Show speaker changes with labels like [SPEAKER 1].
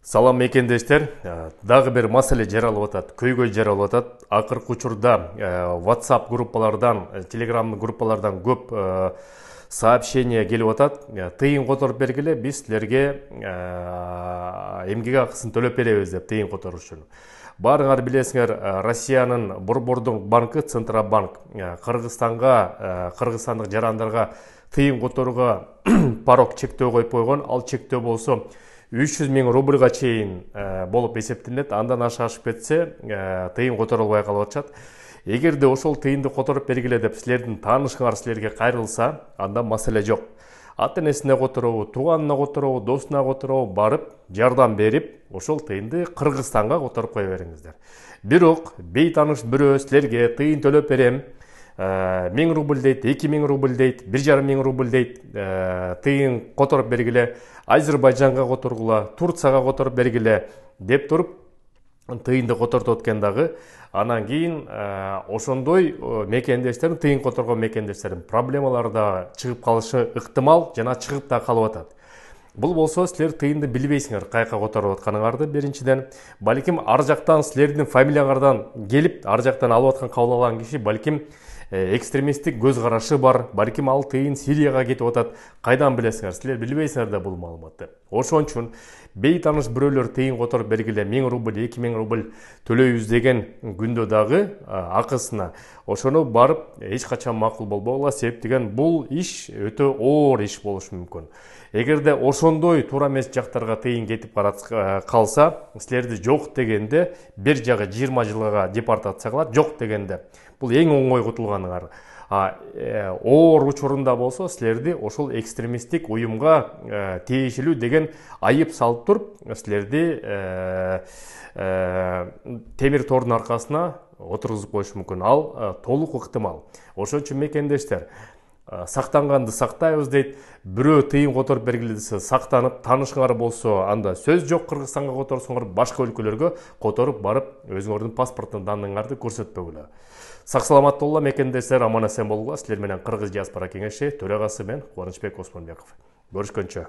[SPEAKER 1] Салам мекендештер, дагы бир маселе жаралып атат, көйгөй жаралып атат. Акыркы учурда WhatsApp группалардан, Telegram группалардан көп сообщение келип атат. Тыйын которуп бергиле, биз силерге эмгек акысын төлөп беребиз деп тыйын которуш үчүн. Баарыңар билесиңер, Россиянын борбордук банкы Центробанк кыргызстандык жарандарга тыйын которууга порог чектөө коюп койгон. Ал чектөө болсо 300 000 рубльга чейин болуп эсептелет. Андан ашып кетсе тыйын которулбай калып атышат. Эгерде ошол тыйынды которуп бергиле деп силердин таанышыңар силерге кайрылса, анда маселе жок. Ата-энесине которобу, тууганына которобу, досуна которобу барып, жардам берип, ошол тыйынды Кыргызстанга которуп кое бериңиздер. Бирок бейтаныш бирөө силерге тыйын төлөп берем, 1000 рубль дейт, 2000 рубль дейт, 1500 рубль дейт, тыйын которуп бергиле, Азербайжанга которгула, Турцияга которуп бергиле деп туруп, тыйынды котортуп өткөн дагы. Анан кийин ошондой мекендештердин, тыйын которгон мекендештердин проблемалары да чыгып калышы ыктымал, жана чыгып да калып атат. Бул болсо силер тыйынды билбейсиңер, кайка которуп атканыңарды. Биринчиден, балким ар жактан силердин фамилияңардан келип, ар жактан алып аткан, кабыл алган киши балким экстремисттик көз карашы бар, балким ал тыйын Сирияга кетип атат. Кайдан билесиңер? Силер билбейсиңер да бул маалыматты. Ошон үчүн бейтаныш бирөөлөр тыйын которуп бергиле, 1000 рубль, 2000 рубль төлөйбүз деген күндө дагы акысына ошону барып эч качан макул болбогула. Себеп деген бул иш өтө оор иш болушу мүмкүн. Эгерде ошондой туура эмес жактарга тыйын кетип калса, силерди жок дегенде бир жагы 20 жылга депортация кылат, жок дегенде бул эң оңой кутулганыңар. Оор учурунда болсо силерди ошол экстремисттик уюмга тиешелүү деген айып салып туруп, силерди темир тордун аркасына отургузуп коюшу мүмкүн. Ал толук ыктымал. Ошон үчүн мекендештер, сактанганды сактайбыз дейт. Бирөө тыйын которуп бергиле десе сактанып, таанышыңар болсо анда сөз жок. Кыргызстанга которсоңор башка өлкөлөргө которуп барып, өзүңөрдүн паспорттун даныңарды көрсөтпөгүлө. Сак саламат болула мекендештер, аман эсен болула. Силер менен Кыргыз диаспора кеңеши төрагасы мен Кубанычбек Осмонбеков. Көрүшкөнчө.